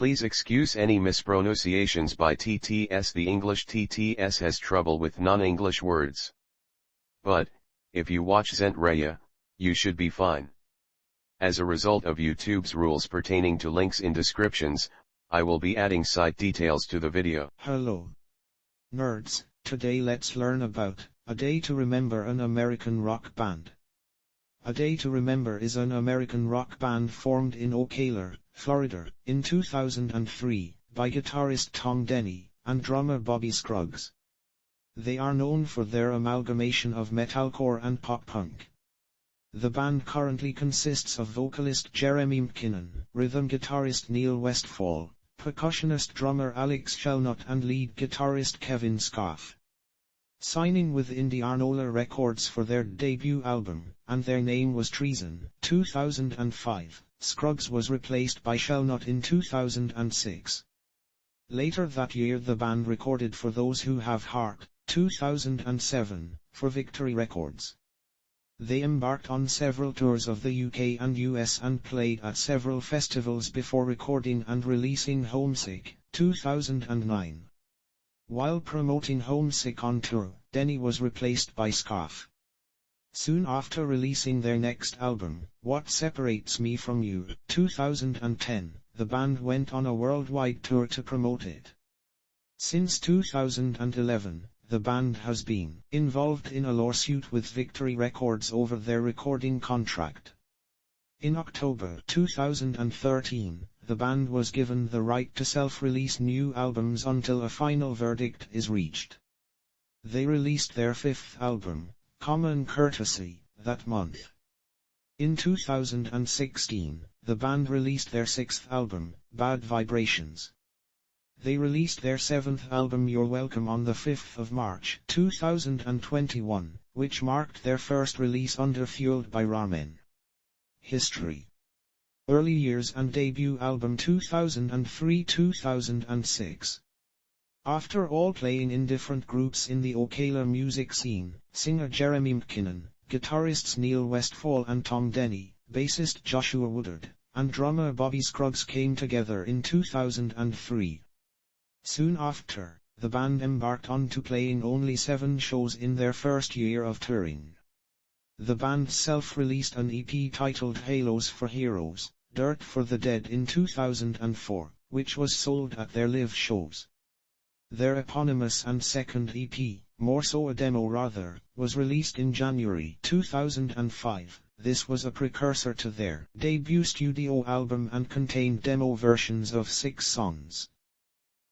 Please excuse any mispronunciations by TTS. The English TTS has trouble with non-English words. But, if you watch Zentreya, you should be fine. As a result of YouTube's rules pertaining to links in descriptions, I will be adding site details to the video. Hello, nerds. Today let's learn about A Day to Remember, an American rock band. A Day to Remember is an American rock band formed in Ocala, Florida, in 2003, by guitarist Tom Denney and drummer Bobby Scruggs. They are known for their amalgamation of metalcore and pop-punk. The band currently consists of vocalist Jeremy McKinnon, rhythm guitarist Neil Westfall, percussionist drummer Alex Shelnut and lead guitarist Kevin Scarf. Signing with Indianola Records for their debut album, And Their Name Was Treason, 2005, Scruggs was replaced by Shelnut in 2006. Later that year the band recorded For Those Who Have Heart, 2007, for Victory Records. They embarked on several tours of the UK and US and played at several festivals before recording and releasing Homesick, 2009. While promoting Homesick on tour, Denney was replaced by Scarf. Soon after releasing their next album, What Separates Me From You, 2010, the band went on a worldwide tour to promote it. Since 2011, the band has been involved in a lawsuit with Victory Records over their recording contract. In October 2013, the band was given the right to self-release new albums until a final verdict is reached. They released their fifth album, Common Courtesy, that month. In 2016, the band released their sixth album, Bad Vibrations. They released their seventh album You're Welcome on the 5th of March 2021, which marked their first release under Fueled by Ramen. History. Early years and debut album 2003-2006. After all playing in different groups in the Ocala music scene, singer Jeremy McKinnon, guitarists Neil Westfall and Tom Denney, bassist Joshua Woodard, and drummer Bobby Scruggs came together in 2003. Soon after, the band embarked on to playing only 7 shows in their first year of touring. The band self-released an EP titled Halos for Heroes, Dirt for the Dead in 2004, which was sold at their live shows. Their eponymous and second EP, More So a Demo Rather, was released in January 2005. This was a precursor to their debut studio album and contained demo versions of 6 songs.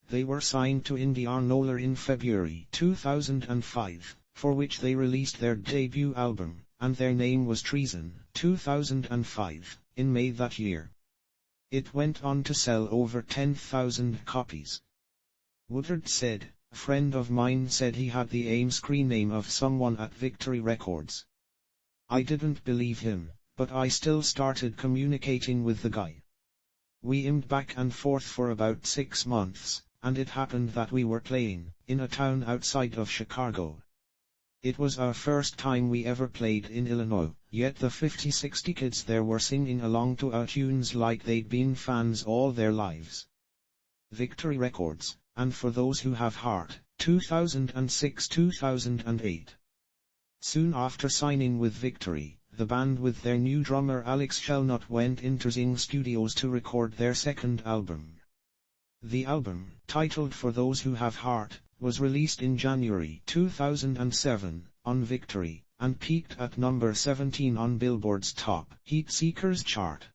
They were signed to Indianola in February 2005, for which they released their debut album, And Their Name Was Treason, 2005, in May that year. It went on to sell over 10,000 copies. Woodard said, "A friend of mine said he had the AIM screen name of someone at Victory Records. I didn't believe him, but I still started communicating with the guy. We emailed back and forth for about 6 months, and it happened that we were playing in a town outside of Chicago. It was our first time we ever played in Illinois, yet the 50-60 kids there were singing along to our tunes like they'd been fans all their lives." Victory Records, And For Those Who Have Heart, 2006-2008. Soon after signing with Victory, the band with their new drummer Alex Shelnut went into Zing Studios to record their second album. The album, titled For Those Who Have Heart, was released in January 2007, on Victory, and peaked at number 17 on Billboard's Top Heat Seekers chart.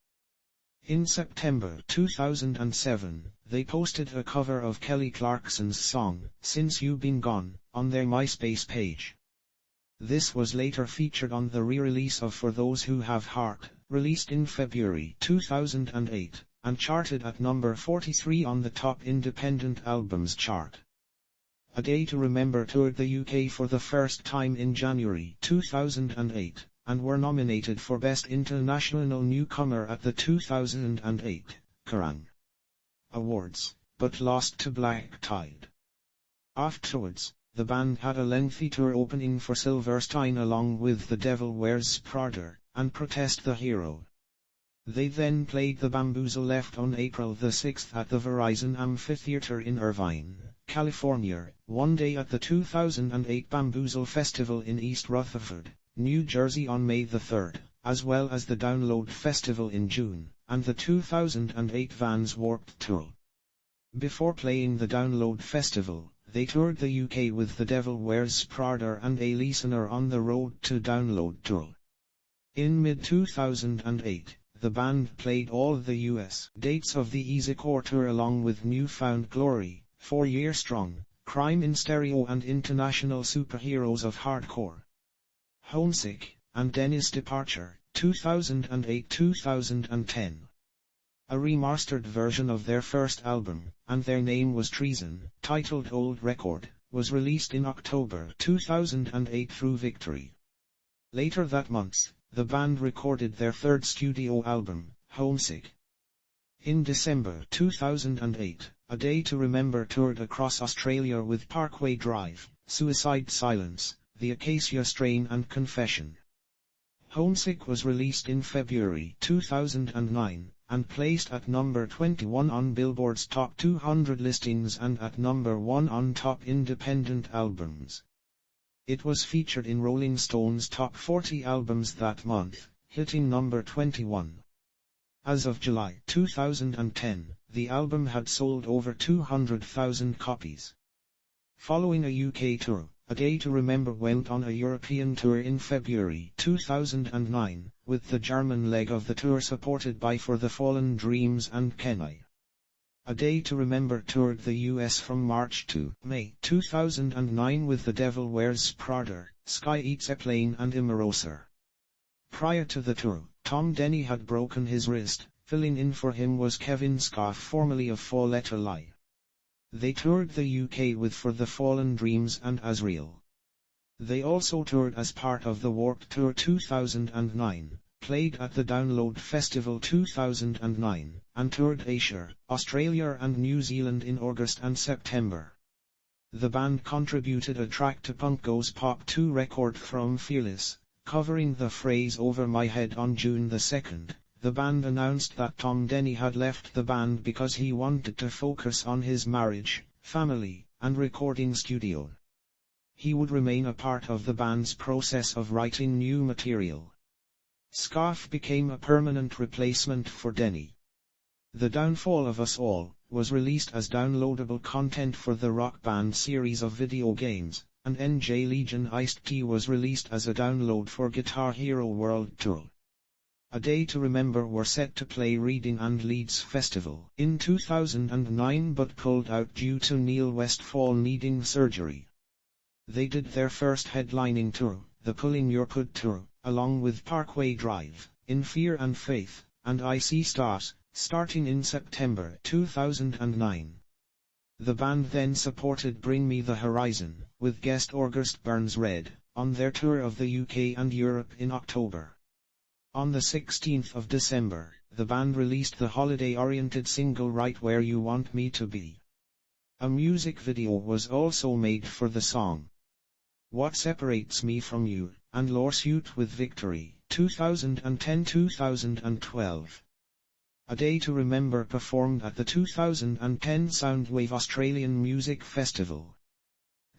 In September 2007, they posted a cover of Kelly Clarkson's song, Since You've Been Gone, on their MySpace page. This was later featured on the re-release of For Those Who Have Heart, released in February 2008, and charted at number 43 on the Top Independent Albums chart. A Day to Remember toured the UK for the first time in January 2008, and were nominated for Best International Newcomer at the 2008 Kerrang! Awards, but lost to Black Tide. Afterwards, the band had a lengthy tour opening for Silverstein along with The Devil Wears Prada, and Protest the Hero. They then played the Bamboozle Left on April the 6th at the Verizon Amphitheater in Irvine, California, one day at the 2008 Bamboozle Festival in East Rutherford, New Jersey on May the 3rd, as well as the Download Festival in June, and the 2008 Vans Warped Tour. Before playing the Download Festival, they toured the UK with The Devil Wears Prada and A Listener on the Road to Download Tour. In mid-2008, the band played all the US dates of the Easy Core Tour along with Newfound Glory, 4 Year Strong, Crime in Stereo and International Superheroes of Hardcore, Homesick, and Dennis Departure, 2008-2010. A remastered version of their first album, and their name was Treason, titled Old Record, was released in October 2008 through Victory. Later that month, the band recorded their third studio album, Homesick. In December 2008, A Day to Remember toured across Australia with Parkway Drive, Suicide Silence, The Acacia Strain and Confession. Homesick was released in February 2009, and placed at number 21 on Billboard's Top 200 listings and at number 1 on Top Independent Albums. It was featured in Rolling Stone's Top 40 Albums that month, hitting number 21. As of July 2010, the album had sold over 200,000 copies. Following a UK tour, A Day to Remember went on a European tour in February 2009, with the German leg of the tour supported by For the Fallen Dreams and Kenai. A Day to Remember toured the US from March to May 2009 with The Devil Wears Prada, Sky Eats a Plane and Imarosa. Prior to the tour, Tom Denney had broken his wrist. Filling in for him was Kevin Scarf, formerly of Four Letter Lie. They toured the UK with For the Fallen Dreams and Azrael. They also toured as part of the Warped Tour 2009, played at the Download Festival 2009, and toured Asia, Australia and New Zealand in August and September. The band contributed a track to Punk Goes Pop 2 record from Fearless, covering the phrase Over My Head on June the 2nd. The band announced that Tom Denney had left the band because he wanted to focus on his marriage, family, and recording studio. He would remain a part of the band's process of writing new material. Scarf became a permanent replacement for Denney. The Downfall of Us All was released as downloadable content for the Rock Band series of video games, and NJ Legion Iced-T was released as a download for Guitar Hero World Tour. A Day to Remember were set to play Reading and Leeds Festival in 2009 but pulled out due to Neil Westfall needing surgery. They did their first headlining tour, the Pulling Your Pud Tour, along with Parkway Drive, In Fear and Faith, and I See Stars, starting in September 2009. The band then supported Bring Me the Horizon, with guest August Burns Red, on their tour of the UK and Europe in October. On the 16th of December, the band released the holiday-oriented single Right Where You Want Me to Be. A music video was also made for the song What Separates Me From You, and Lawsuit with Victory, 2010-2012. A Day to Remember performed at the 2010 Soundwave Australian Music Festival.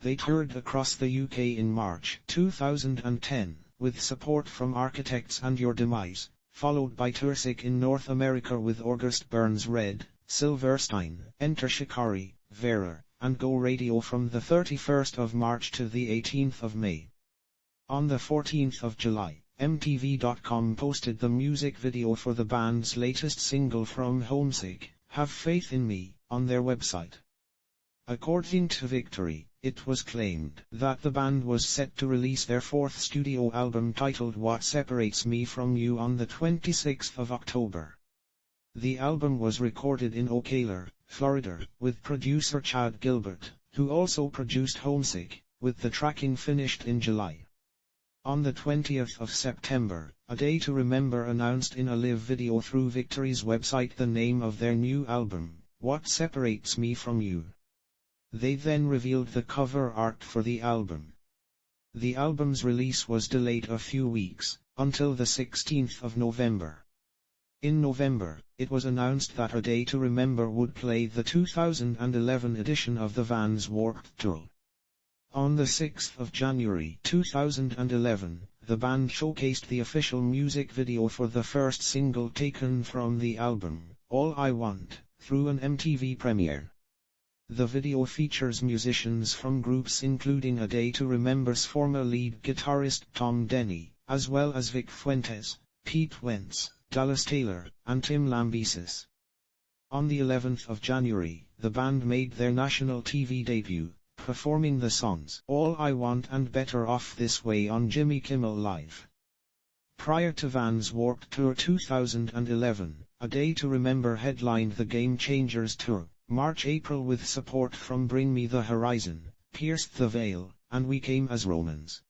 They toured across the UK in March 2010, with support from Architects and Your Demise, followed by Toursic in North America with August Burns Red, Silverstein, Enter Shikari, Vera, and Go Radio from the 31st of March to the 18th of May. On the 14th of July, MTV.com posted the music video for the band's latest single from Homesick, Have Faith in Me, on their website. According to Victory, it was claimed that the band was set to release their fourth studio album titled What Separates Me From You on the 26th of October. The album was recorded in Ocala, Florida, with producer Chad Gilbert, who also produced Homesick, with the tracking finished in July. On the 20th of September, A Day to Remember announced in a live video through Victory's website the name of their new album, What Separates Me From You. They then revealed the cover art for the album. The album's release was delayed a few weeks, until the 16th of November. In November, it was announced that A Day to Remember would play the 2011 edition of the Vans Warped Tour. On the 6th of January 2011, the band showcased the official music video for the first single taken from the album, All I Want, through an MTV premiere. The video features musicians from groups including A Day to Remember's former lead guitarist Tom Denney, as well as Vic Fuentes, Pete Wentz, Dallas Taylor, and Tim Lambesis. On the 11th of January, the band made their national TV debut, performing the songs All I Want and Better Off This Way on Jimmy Kimmel Live. Prior to Vans Warped Tour 2011, A Day to Remember headlined the Game Changers Tour, March-April with support from Bring Me the Horizon, Pierced the Veil, and We Came as Romans.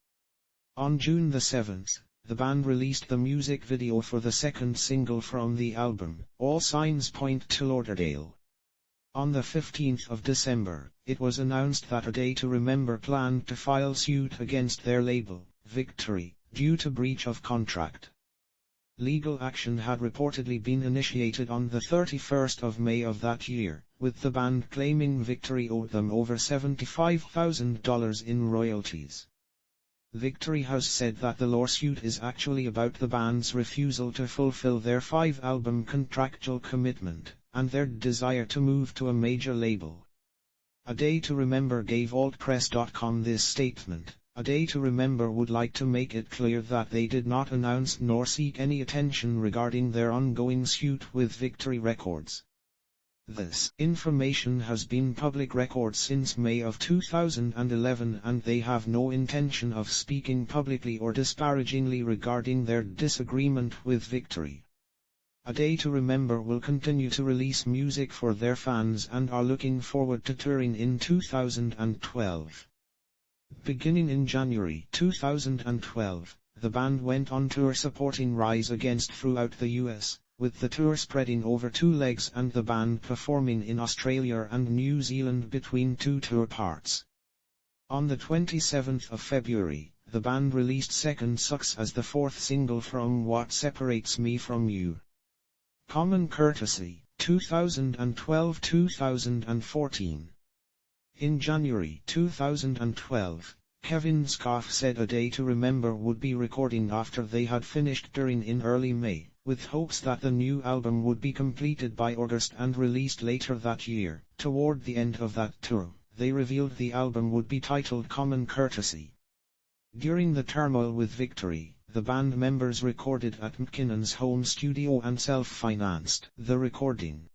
On June the 7th, the band released the music video for the second single from the album, All Signs Point to Lauderdale. On the 15th of December, it was announced that A Day to Remember planned to file suit against their label, Victory, due to breach of contract. Legal action had reportedly been initiated on the 31st of May of that year, with the band claiming Victory owed them over $75,000 in royalties. Victory has said that the lawsuit is actually about the band's refusal to fulfill their 5-album contractual commitment, and their desire to move to a major label. A Day to Remember gave altpress.com this statement: A Day to Remember would like to make it clear that they did not announce nor seek any attention regarding their ongoing suit with Victory Records. This information has been public record since May of 2011, and they have no intention of speaking publicly or disparagingly regarding their disagreement with Victory. A Day to Remember will continue to release music for their fans and are looking forward to touring in 2012. Beginning in January 2012, the band went on tour supporting Rise Against throughout the US, with the tour spreading over 2 legs and the band performing in Australia and New Zealand between 2 tour parts. On the 27th of February, the band released Second Sucks as the 4th single from What Separates Me From You. Common Courtesy, 2012-2014. In January 2012, Kevin Scoff said A Day to Remember would be recording after they had finished touring in early May, with hopes that the new album would be completed by August and released later that year. Toward the end of that tour, they revealed the album would be titled Common Courtesy. During the turmoil with Victory, the band members recorded at McKinnon's home studio and self-financed the recording.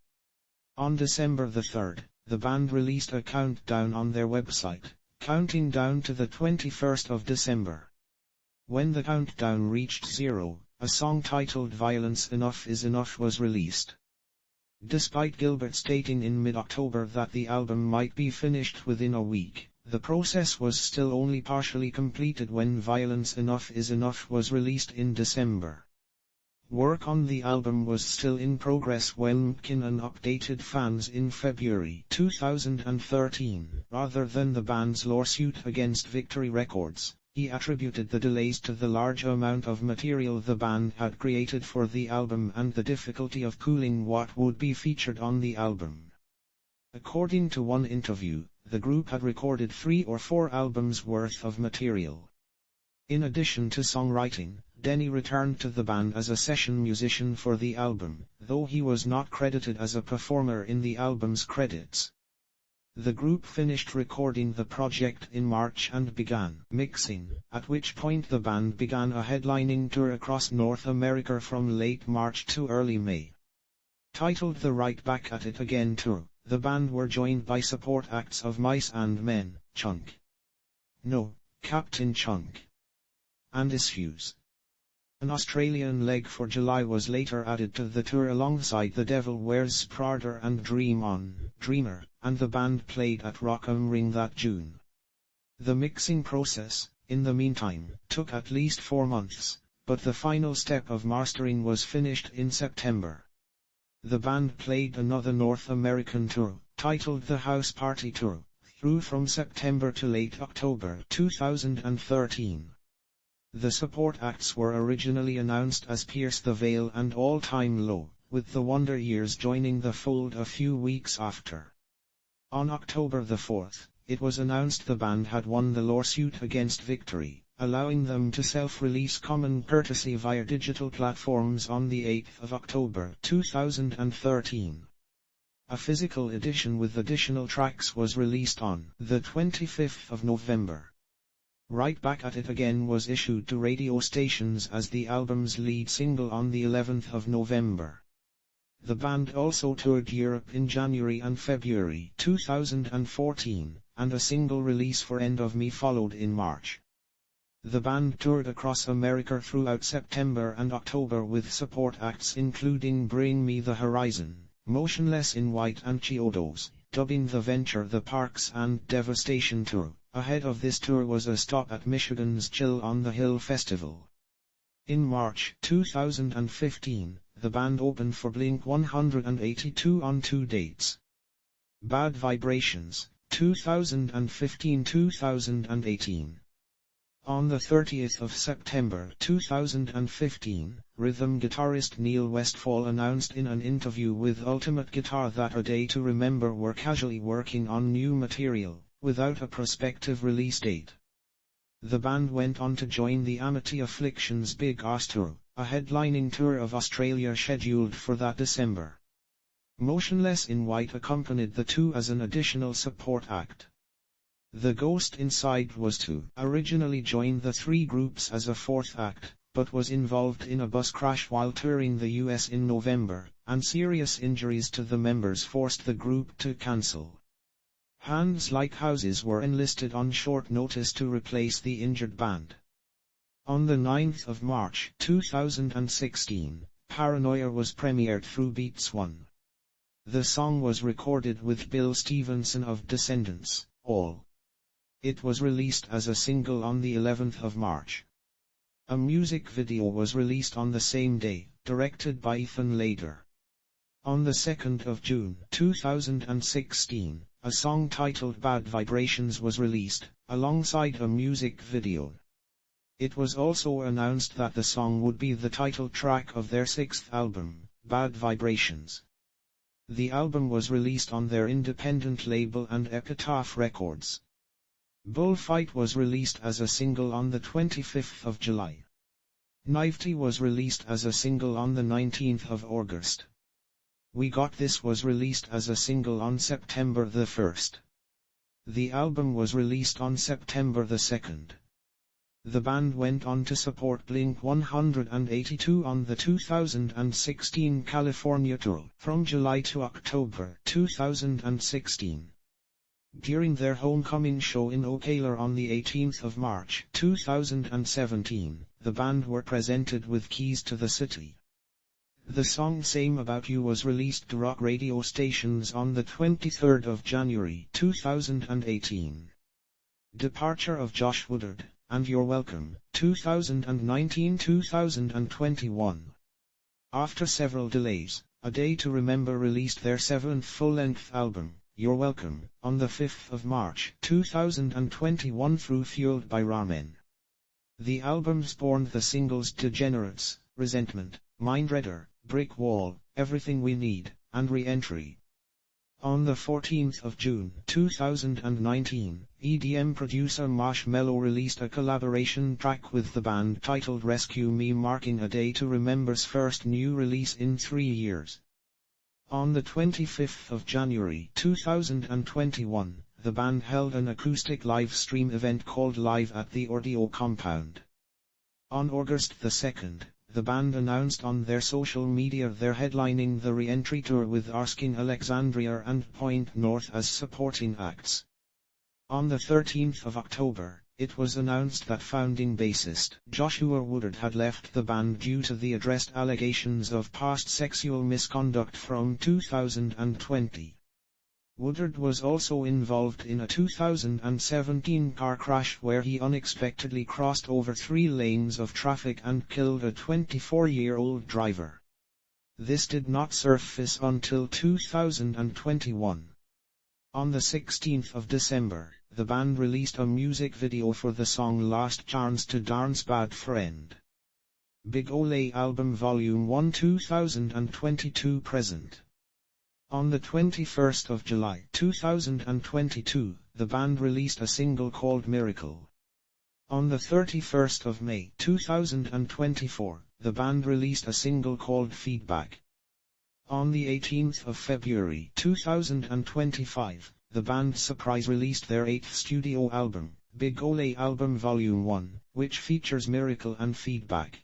On December the 3rd, the band released a countdown on their website, counting down to the 21st of December. When the countdown reached 0, a song titled Violence Enough Is Enough was released. Despite Gilbert stating in mid-October that the album might be finished within a week, the process was still only partially completed when Violence Enough Is Enough was released in December. Work on the album was still in progress when McKinnon updated fans in February 2013. Rather than the band's lawsuit against Victory Records, he attributed the delays to the large amount of material the band had created for the album and the difficulty of pooling what would be featured on the album. According to one interview, the group had recorded 3 or 4 albums worth of material. In addition to songwriting, Denney returned to the band as a session musician for the album, though he was not credited as a performer in the album's credits. The group finished recording the project in March and began mixing, at which point the band began a headlining tour across North America from late March to early May. Titled the Right Back at It Again Tour, the band were joined by support acts of Mice and Men, Chunk, No, Captain Chunk, and Issues. An Australian leg for July was later added to the tour alongside The Devil Wears Prada and Dream On, Dreamer, and the band played at Rock am Ring that June. The mixing process, in the meantime, took at least 4 months, but the final step of mastering was finished in September. The band played another North American tour, titled the House Party Tour, through from September to late October 2013. The support acts were originally announced as Pierce the Veil and All Time Low, with the Wonder Years joining the fold a few weeks after. On October the 4th, it was announced the band had won the lawsuit against Victory, allowing them to self-release common courtesy via digital platforms on the 8th of October 2013. A physical edition with additional tracks was released on the 25th of November. Right Back at It Again was issued to radio stations as the album's lead single on the 11th of November. The band also toured Europe in January and February 2014, and a single release for End of Me followed in March. The band toured across America throughout September and October with support acts including Bring Me the Horizon, Motionless in White and Chiodos, dubbing the venture the Parks and Devastation Tour. Ahead of this tour was a stop at Michigan's Chill on the Hill Festival. In March 2015, the band opened for Blink-182 on 2 dates. Bad Vibrations, 2015-2018. On the 30th of September 2015, rhythm guitarist Neil Westfall announced in an interview with Ultimate Guitar that A Day to Remember were casually working on new material, without a prospective release date. The band went on to join the Amity Affliction's Big Ass Tour, a headlining tour of Australia scheduled for that December. Motionless in White accompanied the two as an additional support act. The Ghost Inside was to originally join the three groups as a fourth act, but was involved in a bus crash while touring the US in November, and serious injuries to the members forced the group to cancel. Hands Like Houses were enlisted on short notice to replace the injured band. On the 9th of March 2016, Paranoia was premiered through Beats One. The song was recorded with Bill Stevenson of Descendants, All. It was released as a single on the 11th of March. A music video was released on the same day, directed by Ethan Lader. On the 2nd of June 2016, a song titled Bad Vibrations was released, alongside a music video. It was also announced that the song would be the title track of their sixth album, Bad Vibrations. The album was released on their independent label and Epitaph Records. Bullfight was released as a single on the 25th of July. Knifety was released as a single on the 19th of August. We Got This was released as a single on September the 1st. The album was released on September the 2nd. The band went on to support Blink-182 on the 2016 California tour from July to October 2016. During their homecoming show in Ocala on the 18th of March 2017, the band were presented with Keys to the City. The song Same About You was released to rock radio stations on the 23rd of January 2018. Departure of Josh Woodard, and You're Welcome, 2019-2021. After several delays, A Day to Remember released their seventh full-length album, You're Welcome, on the 5th of March 2021 through Fueled by Ramen. The album spawned the singles Degenerates, Resentment, Mindreader, Brick Wall, Everything We Need, and Re-Entry. On the 14th of June 2019, EDM producer Marshmello released a collaboration track with the band titled Rescue Me, marking A Day to Remember's first new release in 3 years. On the 25th of January 2021, the band held an acoustic live stream event called Live at the Audio Compound. On August the 2nd, the band announced on their social media they're headlining the re-entry tour with Arsking Alexandria and Point North as supporting acts. On the 13th of October, it was announced that founding bassist Joshua Woodard had left the band due to the addressed allegations of past sexual misconduct from 2020. Woodard was also involved in a 2017 car crash where he unexpectedly crossed over 3 lanes of traffic and killed a 24-year-old driver. This did not surface until 2021. On the 16th of December, the band released a music video for the song Last Chance to Dance Bad Friend. Big Ole Album Volume 1 2022 present. On the 21st of July 2022, the band released a single called Miracle. On the 31st of May 2024, the band released a single called Feedback. On the 18th of February 2025, the band surprise released their 8th studio album, Big Ole Album Volume 1, which features Miracle and Feedback.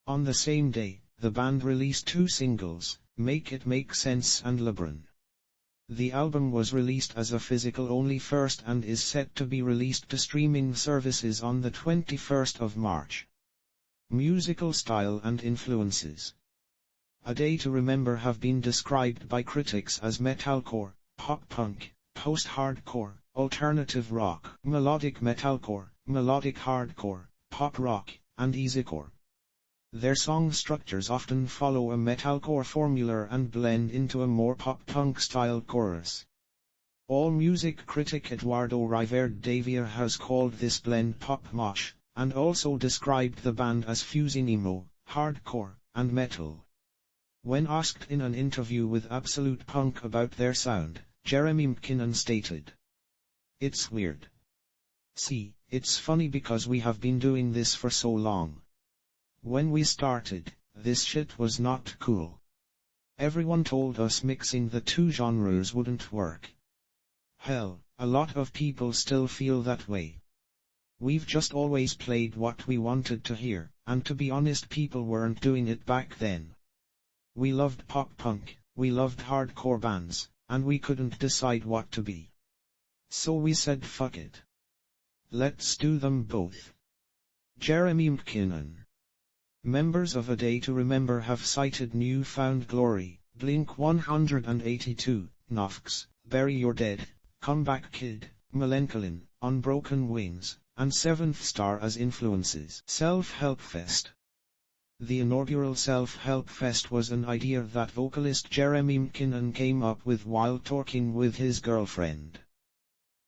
On the same day, the band released 2 singles, Make It Make Sense and Lebron. The album was released as a physical only first and is set to be released to streaming services on the 21st of March. Musical style and influences. A Day to Remember have been described by critics as metalcore, pop-punk, post-hardcore, alternative rock, melodic metalcore, melodic hardcore, pop rock, and easycore. Their song structures often follow a metalcore formula and blend into a more pop-punk style chorus. AllMusic critic Eduardo Rivera has called this blend pop mosh, and also described the band as fusing emo, hardcore, and metal. When asked in an interview with Absolute Punk about their sound, Jeremy McKinnon stated, "It's weird. See, it's funny because we have been doing this for so long. When we started, this shit was not cool. Everyone told us mixing the 2 genres wouldn't work. Hell, a lot of people still feel that way. We've just always played what we wanted to hear, and to be honest people weren't doing it back then. We loved pop-punk, we loved hardcore bands, and we couldn't decide what to be. So we said fuck it. Let's do them both." Jeremy McKinnon. Members of A Day to Remember have cited New Found Glory, Blink-182, Knox, Bury Your Dead, Comeback Kid, Melancholy, Unbroken Wings, and Seventh Star as influences. Self-Help Fest. The inaugural Self-Help Fest was an idea that vocalist Jeremy McKinnon came up with while talking with his girlfriend.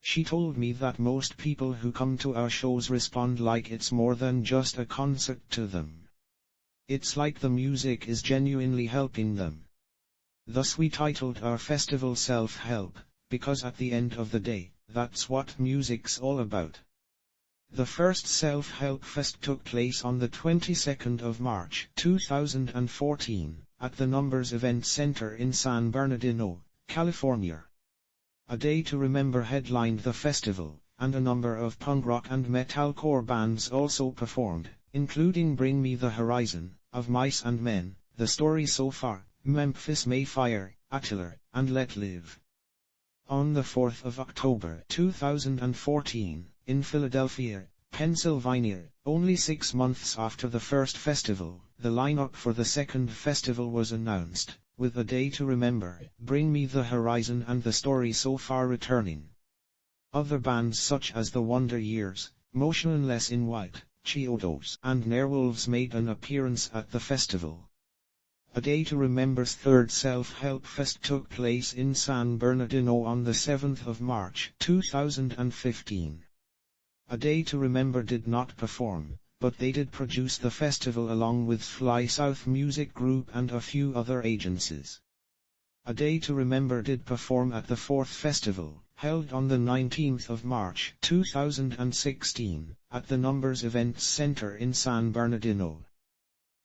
She told me that most people who come to our shows respond like it's more than just a concert to them. It's like the music is genuinely helping them. Thus we titled our festival Self-Help, because at the end of the day, that's what music's all about. The first Self-Help Fest took place on the 22nd of March 2014, at the Numbers Event Center in San Bernardino, California. A Day to Remember headlined the festival, and a number of punk rock and metalcore bands also performed, including Bring Me the Horizon, Of Mice and Men, The Story So Far, Memphis Mayfire, Attila, and Let Live. On the 4th of October 2014, in Philadelphia, Pennsylvania, only 6 months after the first festival, the lineup for the second festival was announced, with A Day to Remember, Bring Me the Horizon and The Story So Far returning. Other bands such as The Wonder Years, Motionless in White, Chiodos, and Nerewolves made an appearance at the festival. A Day to Remember's third Self-Help Fest took place in San Bernardino on the 7th of March 2015. A Day to Remember did not perform, but they did produce the festival along with Fly South Music Group and a few other agencies. A Day to Remember did perform at the fourth festival, held on the 19th of March 2016, at the Numbers Events Center in San Bernardino.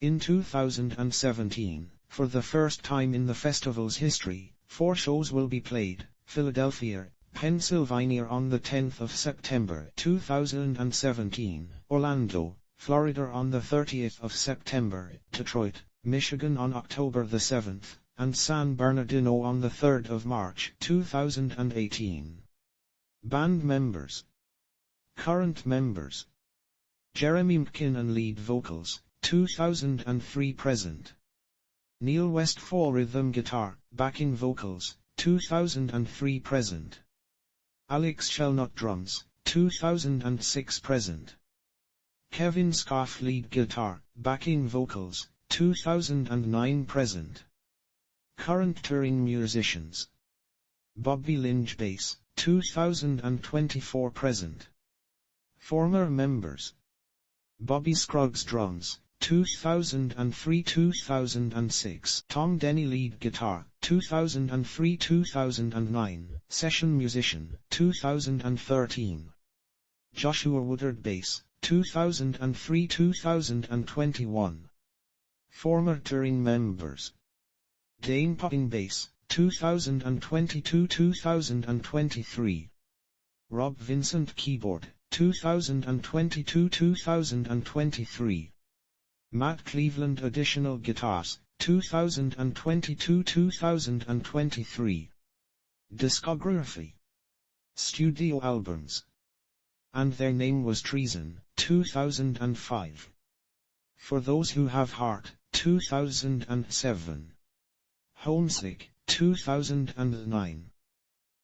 In 2017, for the first time in the festival's history, 4 shows will be played: Philadelphia, Pennsylvania on the 10th of September 2017, Orlando, Florida on the 30th of September, Detroit, Michigan on October the 7th, and San Bernardino on the 3rd of March 2018. Band members. Current members: Jeremy McKinnon lead vocals, 2003 present. Neil Westfall rhythm guitar, backing vocals, 2003 present. Alex Shelnut drums, 2006 present. Kevin Scarf lead guitar, backing vocals, 2009 present. Current touring musicians: Bobby Lynch Bass, 2024 present. Former members: Bobby Scruggs Drums, 2003-2006. Tom Denney Lead Guitar, 2003-2009. Session Musician, 2013. Joshua Woodard Bass, 2003-2021. Former touring members: Dane Popping Bass, 2022-2023. Rob Vincent Keyboard, 2022-2023. Matt Cleveland Additional Guitars, 2022-2023. Discography: Studio albums: And Their Name Was Treason, 2005. For Those Who Have Heart, 2007. Homesick, 2009.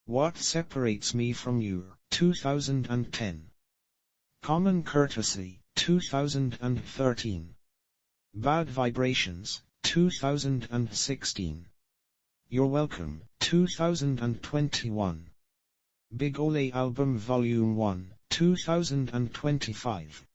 What Separates Me From You, 2010. Common Courtesy, 2013. Bad Vibrations, 2016. You're Welcome, 2021. Big Ole Album Volume 1, 2025.